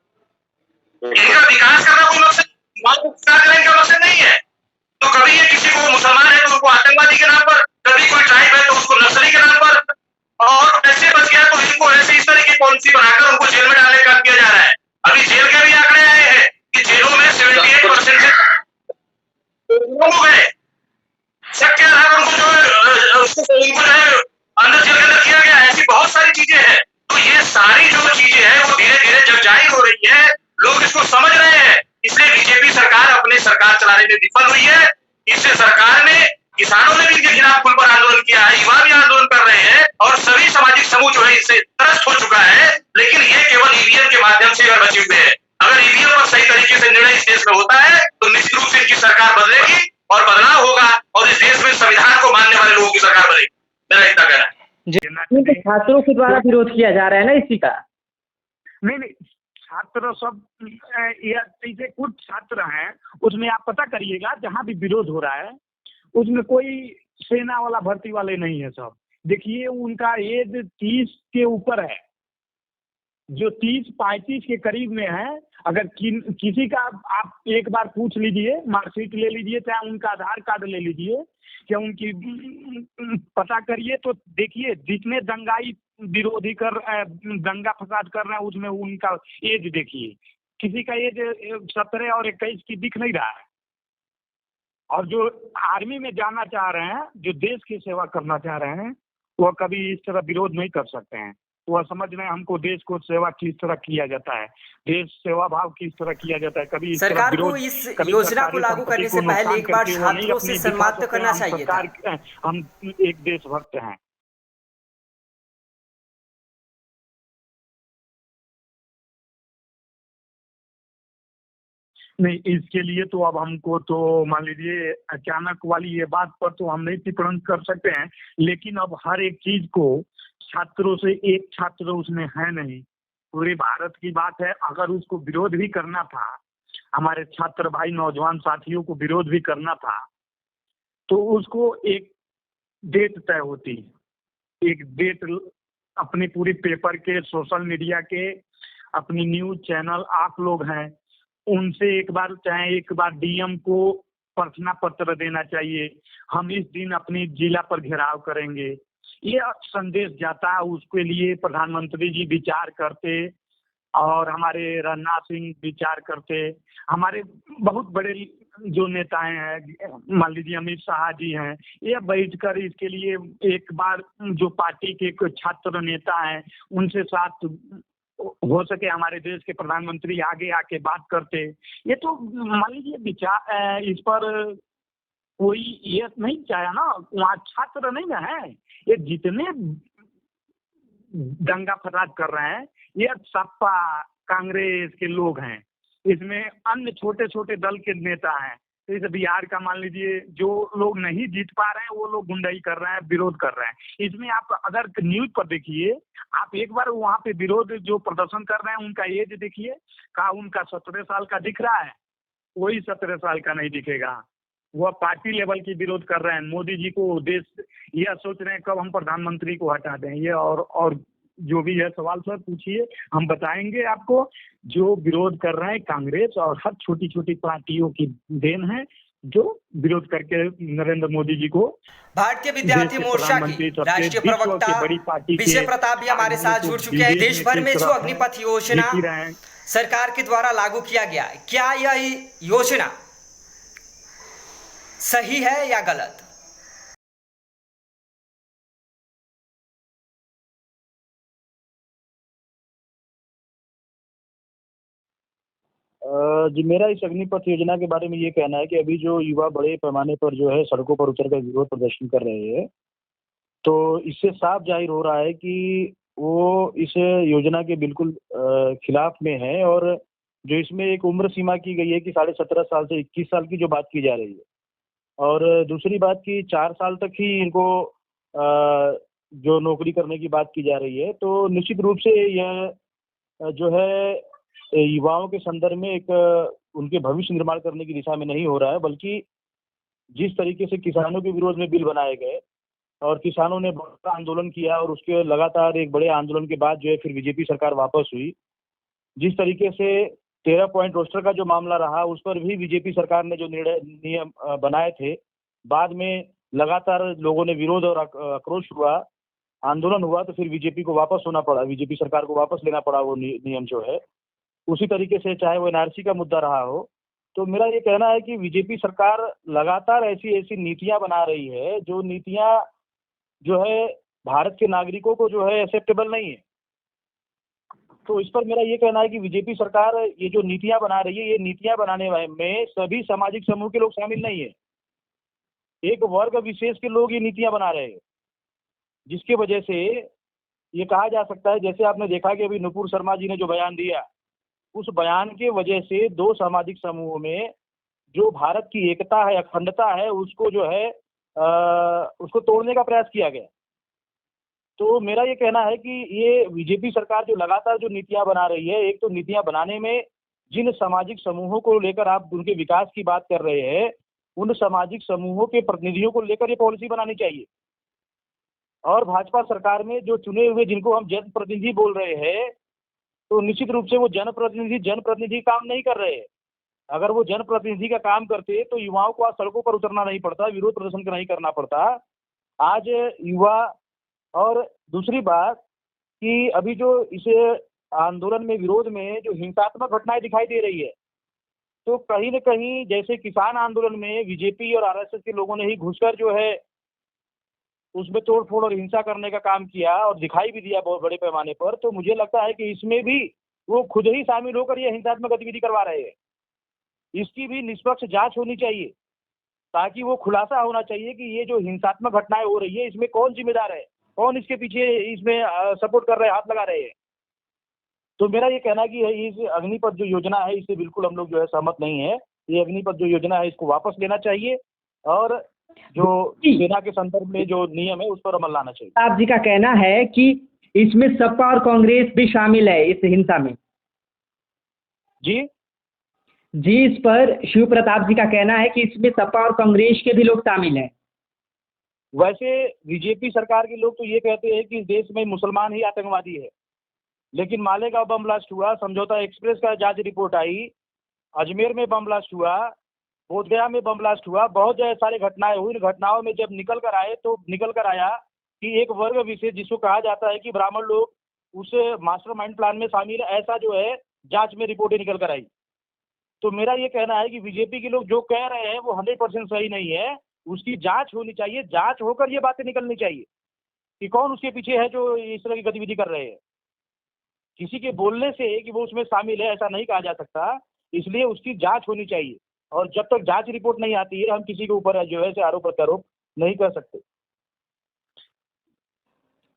इनका विकास करना कोई मकसद, इनका मकसद नहीं है। तो कभी ये किसी को मुसलमान है तो उनको आतंकवादी के नाम पर, कभी कोई ट्राइब है तो उसको नक्सली के नाम पर, और ऐसे बच गया तो इनको ऐसे इस तरह की पॉलिसी बनाकर उनको जेल में डालने का काम किया जा रहा है। अभी जेल के भी आंकड़े आए हैं कि जेलों में 78% से लोग गए, शक के आधार पर उनको जो है अंदर जेल के अंदर किया गया है। ऐसी बहुत सारी चीजें हैं। तो ये सारी जो चीजें हैं वो धीरे धीरे जब जाहिर हो रही है, लोग इसको समझ रहे हैं। इसलिए बीजेपी सरकार अपनी सरकार चलाने में विफल हुई है। इससे सरकार ने, किसानों ने भी इनके खिलाफ खुल पर आंदोलन किया है, युवा भी आंदोलन कर रहे हैं और सभी सामाजिक समूह जो है इससे त्रस्त हो चुका है। लेकिन ये केवल ईवीएम के माध्यम से बचे हुए हैं। अगर ईवीएम पर सही तरीके से निर्णय इस देश में होता है तो निश्चित रूप से इनकी सरकार बदलेगी और बदलाव होगा और इस देश में संविधान को मानने वाले लोगों की सरकार बनेगी। मेरा इतना कहना है। तो छात्रों के द्वारा विरोध किया जा रहा है ना इसी का। नहीं, छात्र सब ऐसे कुछ छात्र हैं, उसमें आप पता करिएगा जहाँ भी विरोध हो रहा है उसमें कोई सेना वाला भर्ती वाले नहीं है। सब देखिए उनका एज 30 के ऊपर है, जो 30-35 के करीब में है। अगर किसी का आप एक बार पूछ लीजिए, मार्कशीट ले लीजिए, चाहे उनका आधार कार्ड ले लीजिए, क्या उनकी पता करिए तो देखिए जितने दंगाई विरोधी दंगा फसाद कर रहे हैं उसमें उनका एज देखिए, किसी का एज 17 और 21 की दिख नहीं रहा है। और जो आर्मी में जाना चाह रहे हैं, जो देश की सेवा करना चाह रहे हैं, वह कभी इस तरह विरोध नहीं कर सकते हैं। वह समझ रहे हैं हमको देश को सेवा किस तरह किया जाता है, देश सेवा भाव किस तरह किया जाता है। कभी इस तरह सरकार को विरोध, इस कभी योजना को सरकारी लागू संपत्ति करने को से पहले नुकसान एक बार करके वो नहीं छात्रों से अपनी दिखा सम्मान तो सकते हैं, करना हम चाहिए था। सरकार, हम एक देशभक्त हैं। नहीं, इसके लिए तो अब हमको तो मान लीजिए अचानक वाली ये बात पर तो हम नहीं टिप्पणी कर सकते हैं, लेकिन अब हर एक चीज को छात्रों से एक छात्र उसमें है नहीं, पूरे भारत की बात है। अगर उसको विरोध भी करना था, हमारे छात्र भाई नौजवान साथियों को विरोध भी करना था, तो उसको एक डेट तय होती, एक डेट अपनी पूरी पेपर के, सोशल मीडिया के, अपनी न्यूज चैनल आप लोग हैं, उनसे एक बार चाहे एक बार डीएम को प्रार्थना पत्र देना चाहिए, हम इस दिन अपनी जिला पर घेराव करेंगे, ये संदेश जाता। उसके लिए प्रधानमंत्री जी विचार करते और हमारे राजनाथ सिंह विचार करते, हमारे बहुत बड़े जो नेताएं हैं, मान लीजिए अमित शाह जी हैं, ये बैठकर इसके लिए एक बार जो पार्टी के छात्र नेता हैं उनसे साथ हो सके हमारे देश के प्रधानमंत्री आगे आके बात करते। ये तो मान लीजिए विचार इस पर कोई ये नहीं चाहे ना, वहाँ छात्र नहीं ना है, ये जितने दंगा फसाद कर रहे हैं ये सपा कांग्रेस के लोग हैं, इसमें अन्य छोटे छोटे दल के नेता हैं। जैसे बिहार का मान लीजिए, जो लोग नहीं जीत पा रहे हैं वो लोग गुंडाई कर रहे हैं, विरोध कर रहे हैं। इसमें आप अगर न्यूज पर देखिए, आप एक बार वहाँ पे विरोध जो प्रदर्शन कर रहे हैं उनका एज देखिए, का उनका 17 साल का दिख रहा है, कोई 17 साल का नहीं दिखेगा। वह पार्टी लेवल की विरोध कर रहे हैं। मोदी जी को देश यह सोच रहे हैं कब हम प्रधानमंत्री को हटा दें। ये और जो भी है सवाल सर पूछिए, हम बताएंगे आपको। जो विरोध कर रहे हैं कांग्रेस और हर छोटी छोटी पार्टियों की देन है, जो विरोध करके नरेंद्र मोदी जी को। भारतीय विद्यार्थी मोर्चा की राष्ट्रीय प्रवक्ता विजय प्रताप भी हमारे साथ जुड़ चुके हैं। देश भर में जो अग्निपथ योजना सरकार के द्वारा लागू किया गया है, क्या यह योजना सही है या गलत? जी, मेरा इस अग्निपथ योजना के बारे में ये कहना है कि अभी जो युवा बड़े पैमाने पर जो है सड़कों पर उतरकर विरोध प्रदर्शन कर रहे हैं, तो इससे साफ जाहिर हो रहा है कि वो इस योजना के बिल्कुल खिलाफ में है। और जो इसमें एक उम्र सीमा की गई है कि 17.5 साल से 21 साल की जो बात की जा रही है, और दूसरी बात कि 4 साल तक ही इनको जो नौकरी करने की बात की जा रही है, तो निश्चित रूप से यह जो है युवाओं के संदर्भ में एक उनके भविष्य निर्माण करने की दिशा में नहीं हो रहा है, बल्कि जिस तरीके से किसानों के विरोध में बिल बनाए गए और किसानों ने बड़ा आंदोलन किया और उसके लगातार एक बड़े आंदोलन के बाद जो है फिर बीजेपी सरकार वापस हुई, जिस तरीके से 13 पॉइंट रोस्टर का जो मामला रहा उस पर भी बीजेपी सरकार ने जो नियम बनाए थे, बाद में लगातार लोगों ने विरोध और आक्रोश हुआ, आंदोलन हुआ, तो फिर बीजेपी को वापस होना पड़ा, बीजेपी सरकार को वापस लेना पड़ा वो नियम जो है। उसी तरीके से चाहे वो एनआरसी का मुद्दा रहा हो। तो मेरा ये कहना है कि बीजेपी सरकार लगातार ऐसी ऐसी नीतियां बना रही है जो नीतियां जो है भारत के नागरिकों को जो है एक्सेप्टेबल नहीं है। तो इस पर मेरा ये कहना है कि बीजेपी सरकार ये जो नीतियां बना रही है, ये नीतियां बनाने में सभी सामाजिक समूह के लोग शामिल नहीं है, एक वर्ग विशेष के लोग ये नीतियां बना रहे हैं, जिसकी वजह से ये कहा जा सकता है, जैसे आपने देखा कि अभी नुपुर शर्मा जी ने जो बयान दिया, उस बयान के वजह से दो सामाजिक समूहों में जो भारत की एकता है, अखंडता है, उसको जो है उसको तोड़ने का प्रयास किया गया। तो मेरा ये कहना है कि ये बीजेपी सरकार जो लगातार जो नीतियां बना रही है, एक तो नीतियां बनाने में जिन सामाजिक समूहों को लेकर आप उनके विकास की बात कर रहे हैं, उन सामाजिक समूहों के प्रतिनिधियों को लेकर ये पॉलिसी बनानी चाहिए। और भाजपा सरकार में जो चुने हुए जिनको हम जनप्रतिनिधि बोल रहे हैं, तो निश्चित रूप से वो जनप्रतिनिधि काम नहीं कर रहे हैं। अगर वो जनप्रतिनिधि का काम करते तो युवाओं को आज सड़कों पर उतरना नहीं पड़ता, विरोध प्रदर्शन नहीं करना पड़ता। आज युवा, और दूसरी बात कि अभी जो इस आंदोलन में, विरोध में जो हिंसात्मक घटनाएं दिखाई दे रही है, तो कहीं न कहीं जैसे किसान आंदोलन में बीजेपी और आरएसएस के लोगों ने ही घुसकर जो है उसमें तोड़-फोड़ और हिंसा करने का काम किया और दिखाई भी दिया बहुत बड़े पैमाने पर। तो मुझे लगता है कि इसमें भी वो खुद ही शामिल होकर ये हिंसात्मक गतिविधि करवा रहे हैं। इसकी भी निष्पक्ष जांच होनी चाहिए, ताकि वो खुलासा होना चाहिए कि ये जो हिंसात्मक घटनाएं हो रही है, इसमें कौन जिम्मेदार है, कौन इसके पीछे इसमें सपोर्ट कर रहे हैं, हाथ लगा रहे हैं। तो मेरा ये कहना है कि इस अग्निपथ जो योजना है, इससे बिल्कुल हम लोग जो है सहमत नहीं है। ये अग्निपथ जो योजना है, इसको वापस लेना चाहिए और जो सेना के संदर्भ में जो नियम है उस पर अमल लाना चाहिए। आप जी का कहना है कि इसमें सपा और कांग्रेस भी शामिल है इस हिंसा में। जी इस पर शिव प्रताप जी का कहना है कि इसमें सपा और कांग्रेस के भी लोग शामिल हैं। वैसे बीजेपी सरकार के लोग तो ये कहते हैं कि इस देश में मुसलमान ही आतंकवादी है, लेकिन मालेगांव बम ब्लास्ट हुआ, समझौता एक्सप्रेस का जांच रिपोर्ट आई, अजमेर में बम ब्लास्ट हुआ, बोधगया में बम ब्लास्ट हुआ, बहुत सारी घटनाएं हुई। इन घटनाओं में जब निकल कर आया कि एक वर्ग विशेष जिसको कहा जाता है कि ब्राह्मण लोग उस मास्टरमाइंड प्लान में शामिल है, ऐसा जो है जांच में रिपोर्टें निकल कर आई। तो मेरा ये कहना है कि बीजेपी के लोग जो कह रहे हैं वो 100% सही नहीं है, उसकी जांच होनी चाहिए। जांच होकर ये बातें निकलनी चाहिए कि कौन उसके पीछे है जो इस तरह की गतिविधि कर रहे हैं। किसी के बोलने से कि वो उसमें शामिल है ऐसा नहीं कहा जा सकता, इसलिए उसकी जांच होनी चाहिए। और जब तक जांच रिपोर्ट नहीं आती है, हम किसी के ऊपर जो है आरोप प्रत्यारोप नहीं कर सकते।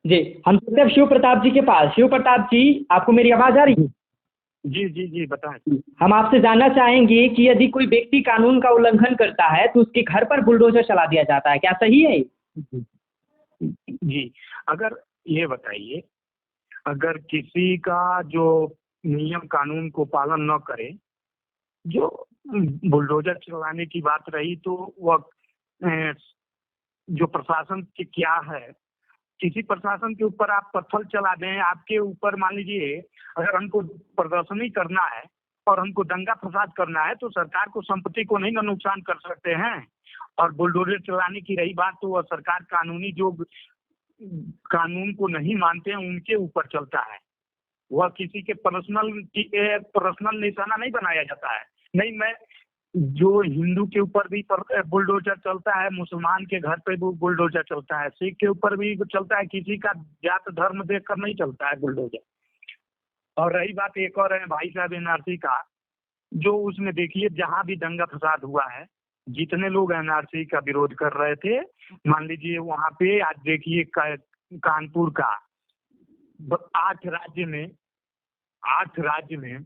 जी, हम चलते हैं शिव प्रताप जी के पास। शिव प्रताप जी, आपको मेरी आवाज आ रही है? जी जी जी बताएं। हम आपसे जानना चाहेंगे कि यदि कोई व्यक्ति कानून का उल्लंघन करता है तो उसके घर पर बुलडोजर चला दिया जाता है, क्या सही है? जी, अगर ये बताइए, अगर किसी का जो नियम कानून को पालन न करे, जो बुलडोजर चलाने की बात रही, तो वह जो प्रशासन के क्या है, किसी प्रशासन के ऊपर आप पत्थर चला दें, आपके ऊपर मान लीजिए अगर हमको प्रदर्शनी करना है और हमको दंगा फसाद करना है, तो सरकार को संपत्ति को नहीं ना नुकसान कर सकते हैं। और बुलडोजर चलाने की रही बात, तो वह सरकार कानूनी जो कानून को नहीं मानते हैं उनके ऊपर चलता है। वह किसी के पर्सनल निशाना नहीं बनाया जाता है। नहीं, मैं जो हिंदू के ऊपर भी बुलडोजर चलता है, मुसलमान के घर पे भी बुलडोजर चलता है, सिख के ऊपर भी चलता है, किसी का जात धर्म देखकर नहीं चलता है बुलडोजर। और रही बात एक और है भाई साहब एनआरसी का, जो उसमें देखिए जहां भी दंगा फसाद हुआ है, जितने लोग एनआरसी का विरोध कर रहे थे, मान लीजिए वहां पे आज देखिए कानपुर का 8 राज्य में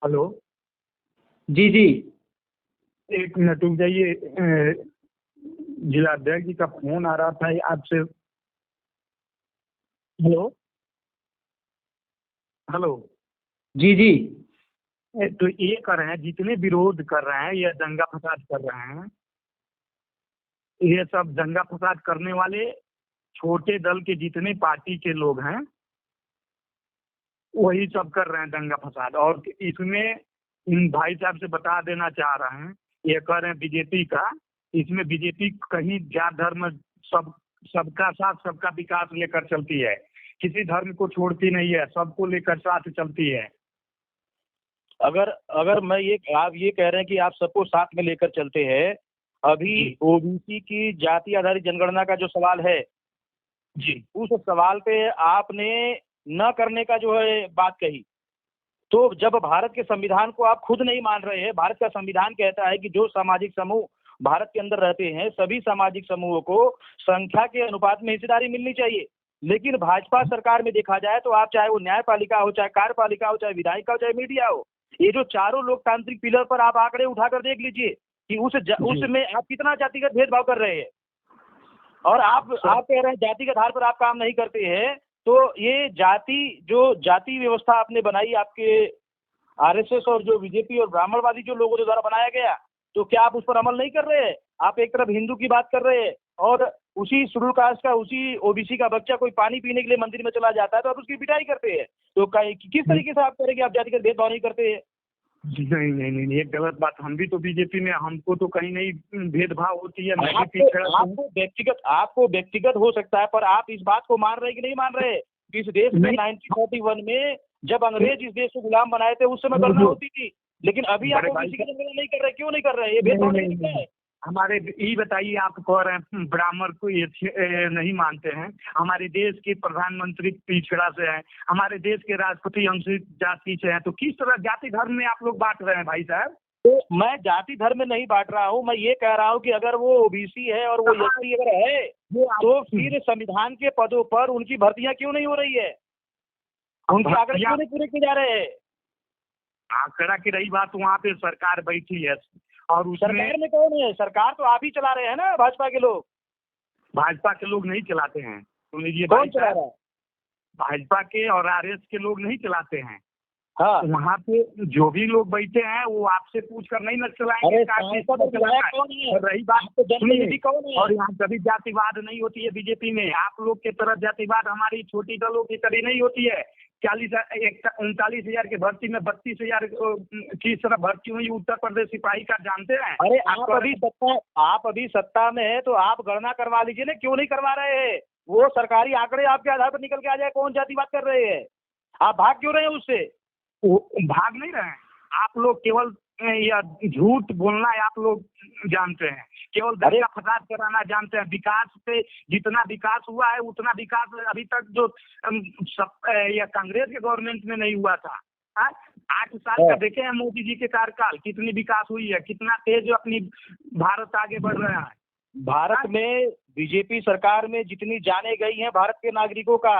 हेलो जी जी, एक मिनट रुक जाइए, जिलाध्यक्ष जी का फोन आ रहा था आपसे। हेलो जी जी, तो ये कर रहे हैं, जितने विरोध कर रहे हैं, ये दंगा फसाद कर रहे हैं, ये सब दंगा फसाद करने वाले छोटे दल के जितने पार्टी के लोग हैं, वही सब कर रहे हैं दंगा फसाद। और इसमें इन भाई साहब से बता देना चाह रहे हैं, ये कह रहे हैं बीजेपी का, इसमें बीजेपी कहीं जात धर्म सबका साथ सबका विकास लेकर चलती है। किसी धर्म को छोड़ती नहीं है, सबको लेकर साथ चलती है। अगर अगर मैं ये आप ये कह रहे हैं कि आप सबको साथ में लेकर चलते हैं, अभी जी। ओबीसी की जाति आधारित जनगणना का जो सवाल है, जी उस सवाल पे आपने न करने का जो है बात कही, तो जब भारत के संविधान को आप खुद नहीं मान रहे हैं, भारत का संविधान कहता है कि जो सामाजिक समूह भारत के अंदर रहते हैं सभी सामाजिक समूहों को संख्या के अनुपात में हिस्सेदारी मिलनी चाहिए, लेकिन भाजपा सरकार में देखा जाए तो आप चाहे वो न्यायपालिका हो, चाहे कार्यपालिका हो, चाहे विधायिका हो, चाहे मीडिया हो, ये जो चारों लोकतांत्रिक पिलर पर आप आंकड़े उठाकर देख लीजिए कि उसमें आप कितना जातिगत भेदभाव कर रहे हैं। और आप कह रहे हैं जाति के आधार पर आप काम नहीं करते हैं, तो ये जाति व्यवस्था आपने बनाई आपके आरएसएस और जो बीजेपी और ब्राह्मणवादी जो लोगों के द्वारा बनाया गया, तो क्या आप उस पर अमल नहीं कर रहे हैं? आप एक तरफ हिंदू की बात कर रहे हैं और उसी शेड्यूल कास्ट का, उसी ओबीसी का बच्चा कोई पानी पीने के लिए मंदिर में चला जाता है तो आप उसकी पिटाई करते हैं। तो किस तरीके से आप करें कि आप जातिगत भेदभाव नहीं करते हैं? नहीं नहीं नहीं, ये गलत बात। हम भी तो बीजेपी में, हमको तो कहीं नहीं भेदभाव होती है। मैं भी पिछड़ा हूं। आपको व्यक्तिगत हो सकता है, पर आप इस बात को मान रहे कि नहीं मान रहे कि इस देश में 1941 में जब अंग्रेज इस देश को गुलाम बनाए थे उस समय गणना होती थी, लेकिन अभी आप ओबीसी की जनगणना नहीं कर रहे, क्यों नहीं कर रहे? ये भेदभाव नहीं करते हैं। हमारे ये बताइए, आप कह रहे हैं ब्राह्मण को ये नहीं मानते हैं। हमारे देश के प्रधानमंत्री पिछड़ा से हैं, हमारे देश के राष्ट्रपति अनुसूचित जाति से हैं, तो किस तरह जाति धर्म में आप लोग बांट रहे हैं भाई साहब? तो मैं जाति धर्म में नहीं बांट रहा हूँ, मैं ये कह रहा हूँ कि अगर वो ओबीसी है और वो एससी अगर है तो फिर संविधान के पदों पर उनकी भर्तियां क्यों नहीं हो रही है? उनके आंकड़े क्यों नहीं पूरे किए जा रहे हैं? आंकड़ा की रही बात, वहाँ पे सरकार बैठी है और उसमें सरकार में कौन है? सरकार तो आप ही चला रहे हैं ना, भाजपा के लोग। भाजपा के लोग नहीं चलाते हैं, सुन लीजिए। कौन चला रहा है? भाजपा के और आरएस के लोग नहीं चलाते हैं। हाँ, वहाँ पे जो भी लोग बैठे हैं वो आपसे पूछ कर नहीं न चलाएंगे। अरे सांसद विधायक कौन है? और रही बात, आपको जनप्रतिनिधि कौन है? और यहाँ कभी जातिवाद नहीं होती है बीजेपी में। आप लोग के तरफ जातिवाद हमारी छोटी दलों की तरह नहीं होती है। 39,000 की भर्ती में 32,000 की तरफ भर्ती हुई उत्तर प्रदेश सिपाही का, जानते हैं? अरे आप अभी सत्ता में है तो आप गणना करवा लीजिए ना, क्यों नहीं करवा रहे हैं? वो सरकारी आंकड़े आपके आधार पर निकल के आ जाए कौन जातिवाद कर रहे हैं। आप भाग क्यों रहे हैं उससे? भाग नहीं रहे हैं। आप लोग केवल या झूठ बोलना आप लोग जानते हैं, केवल दरिया फसाद कराना जानते हैं। विकास पे जितना विकास हुआ है उतना विकास अभी तक जो या कांग्रेस के गवर्नमेंट में नहीं हुआ था। 8 साल का देखे हैं मोदी जी के कार्यकाल, कितनी विकास हुई है, कितना तेज अपनी भारत आगे बढ़ रहा है। भारत में बीजेपी सरकार में जितनी जाने गई हैं भारत के नागरिकों का,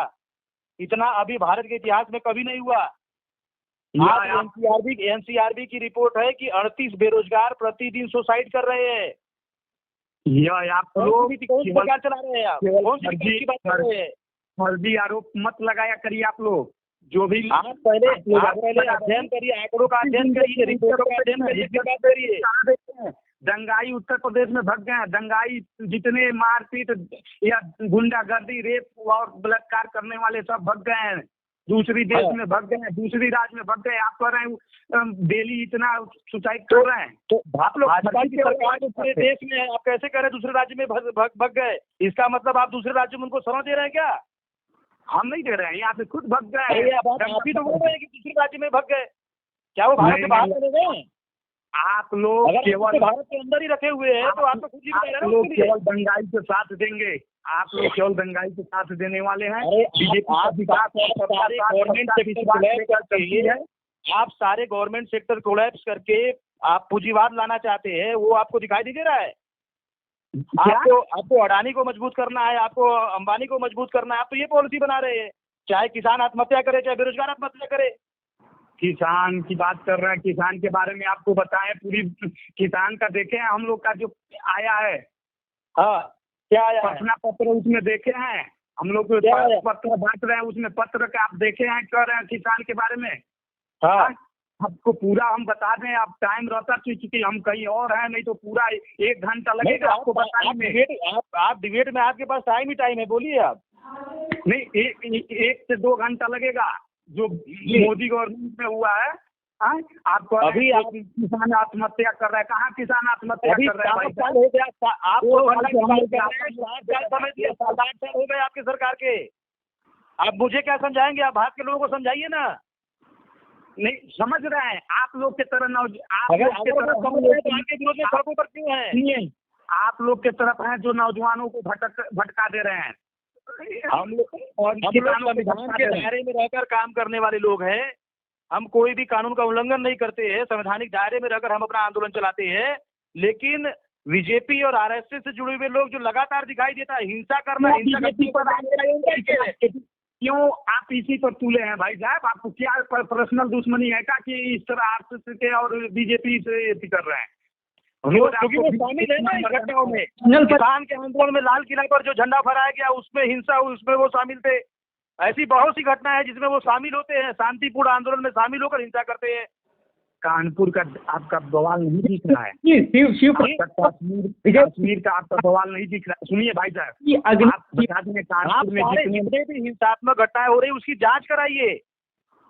इतना अभी भारत के इतिहास में कभी नहीं हुआ। आज एनसीआरबी की रिपोर्ट है कि 38 बेरोजगार प्रतिदिन सुसाइड कर रहे हैं। यह आप लोग कौन सी सरकार चला रहे हैं? आप कौन सी बात कर रहे हैं? फर्जी आरोप मत लगाया करिए। आप लोग जो भी आप पहले अध्ययन करिए, आंकड़ों का अध्ययन करिए, रिपोर्टों का अध्ययन करिए, फिर बात करिए। दंगाई उत्तर प्रदेश में भग गए हैं। दंगाई जितने मारपीट या गुंडागर्दी, रेप और बलात्कार करने वाले सब भग गए हैं, दूसरी देश में भग गए हैं, दूसरी राज्य में भग गए। आप कह रहे हैं डेली इतना सुसाइड कर रहे हैं। तो आप लोग भाजपा की सरकार तो पूरे देश में है, आप कैसे कह रहे हैं दूसरे राज्य में भग गए? इसका मतलब आप दूसरे राज्य में उनको शरण दे रहे हैं क्या? हम नहीं दे रहे हैं, यहाँ पे खुद भग गए हैं। आप ही तो बोल रहे हैं कि दूसरे राज्य में भग गए। क्या वो भारत के बाहर चले गए? आप लोग केवल भारत के अंदर ही रखे हुए हैं तो आप तो खुद ही बता रहे लोग केवल दंगाई के साथ देंगे। आप लोग केवल दंगाई के साथ देने वाले हैं। आप सारे गवर्नमेंट सेक्टर कोलैप्स करके आप पूंजीवाद लाना चाहते हैं, वो आपको दिखाई नहीं दे रहा है? आपको अडानी को मजबूत करना है, आपको अंबानी को मजबूत करना है, आप तो ये पॉलिसी बना रहे हैं। चाहे किसान आत्महत्या करे, चाहे बेरोजगार आत्महत्या करे। किसान की बात कर रहे हैं, किसान के बारे में आपको बताएं। पूरी किसान का देखे हैं हम लोग का जो आया है। हाँ, क्या आया? घोषणा पत्र उसमें देखे हैं हम लोग पत्र बांट रहे हैं, उसमें पत्र का आप देखे हैं, कह रहे हैं किसान के बारे में। हाँ, आपको पूरा हम बता दें, आप टाइम रहता क्योंकि हम कहीं और हैं, नहीं तो पूरा 1 घंटा लगेगा आपको बताने में। आप डिबेट में आपके पास टाइम है, बोलिए आप। नहीं, 1 से 2 घंटा लगेगा जो मोदी गवर्नमेंट में हुआ है। आपको अभी किसान आत्महत्या कर रहा है, कहाँ किसान आत्महत्या कर रहा है? 7 साल हो गया, आप 7 साल हो गए आपके सरकार के। आप मुझे क्या समझाएंगे, आप भारत के लोगों को समझाइए ना। नहीं समझ रहे हैं आप लोग के तरह आप अगर लोग के अगर वो तरह समझ रहे हैं तो आपके विरोध में सड़कों पर क्यों है? सुनिए, आप लोग के तरफ हैं जो नौजवानों को भटका दे रहे हैं। हम लोग किसानों को संविधान भटका के दे रहे हैं। दायरे में रहकर काम करने वाले लोग हैं। हम कोई भी कानून का उल्लंघन नहीं करते हैं, संवैधानिक दायरे में रहकर हम अपना आंदोलन चलाते हैं। लेकिन बीजेपी और आरएसएस से जुड़े हुए लोग जो लगातार दिखाई देता है हिंसा करना, हिंसा बीजेपी पर करना, क्यों आप इसी पर तुले हैं भाई साहब? आपको क्या पर्सनल दुश्मनी है क्या कि इस तरह आरएसएस के और बीजेपी से ये कर रहे हैं? क्योंकि वो शामिल है ना इस घटनाओं में। किसान के आंदोलन में लाल किला पर जो झंडा फहराया गया उसमें हिंसा हुई, उसमें वो शामिल थे। ऐसी बहुत सी घटना है जिसमें वो शामिल होते हैं, शांतिपूर्ण आंदोलन में शामिल होकर हिंसा करते हैं। कानपुर का आपका बवाल नहीं दिख रहा है, शिव कश्मीर का आपका बवाल नहीं दिख रहा है। सुनिए भाई साहब, आप बता दें कानपुर में जितने भी हिंसात्मक घटनाएं हो रही उसकी जांच कराइए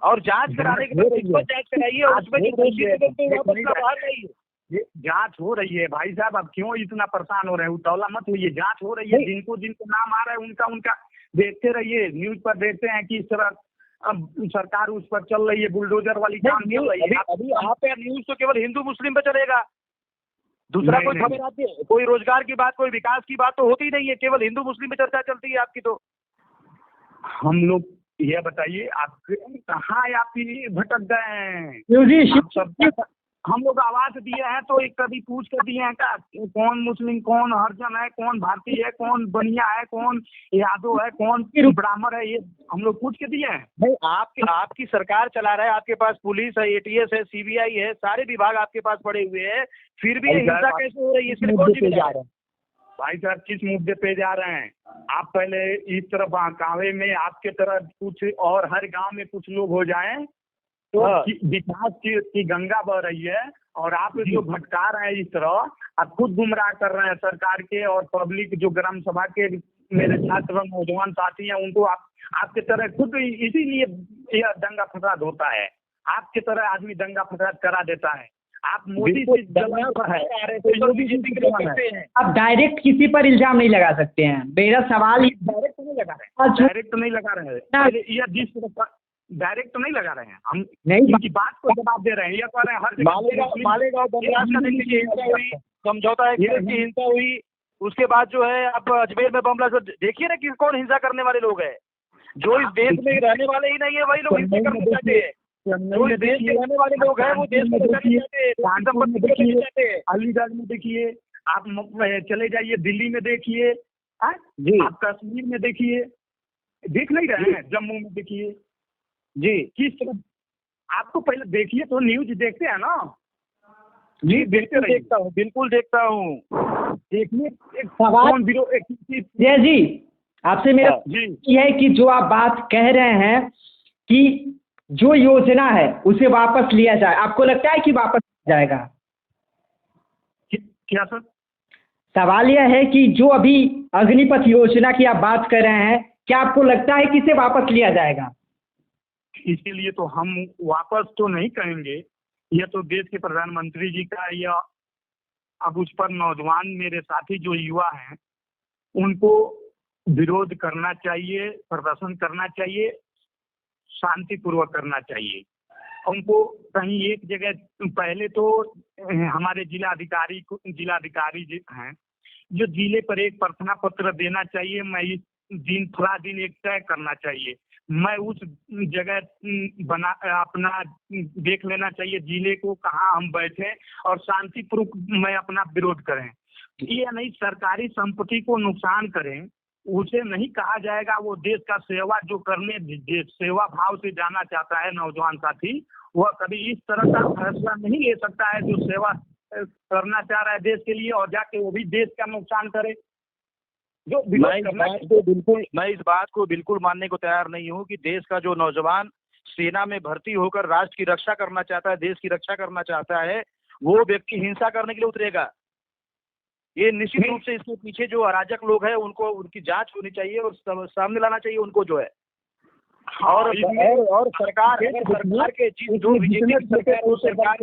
और जांच कराने के बाद उसको जांच कराइए और उसमें जो दोषी थे उनको वापस बाहर लाइए। ये जांच हो रही है भाई साहब, अब क्यों इतना परेशान हो रहे हैं? उतावला मत होइए, जांच हो रही है। जिनको जिनको नाम आ रहा है उनका देखते रहिए। न्यूज पर देखते हैं कि इस तरह अब सरकार उस पर चल रही है, बुलडोजर वाली काम चल रही है। अभी आप न्यूज तो केवल हिंदू मुस्लिम पे चलेगा, दूसरा नहीं, कोई नहीं। खबर आती है, कोई रोजगार की बात, कोई विकास की बात तो होती नहीं है, केवल हिंदू मुस्लिम पे चर्चा चलती है आपकी। तो हम लोग ये बताइए आप कहाँ आप ही भटक गए हैं? शिव जी आप सब हम लोग आवाज दिए हैं तो एक कभी पूछ कर दिए हैं क्या कौन मुस्लिम, कौन हरिजन है, कौन भारतीय है, कौन बनिया है, कौन यादव है, कौन ब्राह्मण है? ये हम लोग पूछ के दिए हैं। नहीं, आपकी सरकार चला रहा है, आपके पास पुलिस है, एटीएस है, सीबीआई है, सारे विभाग आपके पास पड़े हुए हैं, फिर भी ये हिंसा कैसे हो रही है? इसमें कौन जिम्मेदार है? भाई साहब किस मुद्दे पे जा रहे हैं आप? पहले इस तरफ कांवे में आपके तरह कुछ और हर गांव में कुछ लोग हो जाएं तो विकास की गंगा बह रही है और आप जो भटका रहे हैं इस तरह, आप खुद गुमराह कर रहे हैं सरकार के और पब्लिक जो ग्राम सभा के मेरे छात्र नौजवान साथी हैं उनको आपके तरह खुद इसीलिए यह दंगा फसाद होता है। आपके तरह आदमी दंगा फसाद करा देता है। आप मोदी से जलन पर है। आप डायरेक्ट किसी पर इल्जाम नहीं लगा सकते हैं। मेरा सवाल डायरेक्ट नहीं लगा रहे हैं, डायरेक्ट नहीं लगा रहे हैं, यह जिस तरह डायरेक्ट नहीं लगा रहे हैं, हम नहीं इनकी बात को जवाब दे रहे हैं। ये कह रहे हैं हर मालेगांव बमराज का देखिए हिंसा हुई, समझौता एक्सप्रेस की हिंसा हुई, उसके बाद जो है अब अजमेर में बम ब्लास्ट। देखिए ना कि कौन हिंसा करने वाले लोग हैं। जो इस देश में रहने वाले ही नहीं है वही लोग हिंसा करना चाहते हैं। जो इस देश में रहने वाले लोग हैं वो देश को बचाना चाहते हैं। अलीगढ़ में देखिए, आप चले जाइए दिल्ली में देखिए, आप कश्मीर में देखिए, देख नहीं रहे हैं, जम्मू में देखिए जी। किस तरह आपको पहले देखिए तो न्यूज देखते हैं ना जी, बिल्कुल देखता हूँ, बिल्कुल देखता हूँ। देखिए सवाल जय जी आपसे मेरा ये है कि जो आप बात कह रहे हैं कि जो योजना है उसे वापस लिया जाए, आपको लगता है कि वापस लिया जाएगा? क्या सर? सवाल यह है कि जो अभी अग्निपथ योजना की आप बात कर रहे हैं, क्या आपको लगता है कि इसे वापस लिया जाएगा? इसीलिए तो हम वापस तो नहीं कहेंगे, यह तो देश के प्रधानमंत्री जी का या अब उस पर नौजवान मेरे साथी जो युवा हैं उनको विरोध करना चाहिए, प्रदर्शन करना चाहिए, शांतिपूर्वक करना चाहिए। उनको कहीं एक जगह पहले तो हमारे जिलाधिकारी जी हैं जो जिले पर एक प्रार्थना पत्र देना चाहिए, मैं इस दिन थोड़ा दिन एक तय करना चाहिए, मैं उस जगह अपना देख लेना चाहिए जिले को कहाँ हम बैठे और शांतिपूर्वक मैं अपना विरोध करें। ये नहीं सरकारी संपत्ति को नुकसान करें, उसे नहीं कहा जाएगा। वो देश का सेवा जो करने सेवा भाव से जाना चाहता है नौजवान साथी, वह कभी इस तरह का फैसला नहीं ले सकता है जो सेवा करना चाह रहा है देश के लिए और जाके वो भी देश का नुकसान करे। मैं इस बात को बिल्कुल मानने को तैयार नहीं हूँ कि देश का जो नौजवान सेना में भर्ती होकर राष्ट्र की रक्षा करना चाहता है, देश की रक्षा करना चाहता है, वो व्यक्ति हिंसा करने के लिए उतरेगा। ये निश्चित रूप से इसके पीछे जो अराजक लोग हैं उनको उनकी जांच होनी चाहिए और सामने लाना चाहिए उनको जो है। और सरकार के जो बीजेपी की सरकार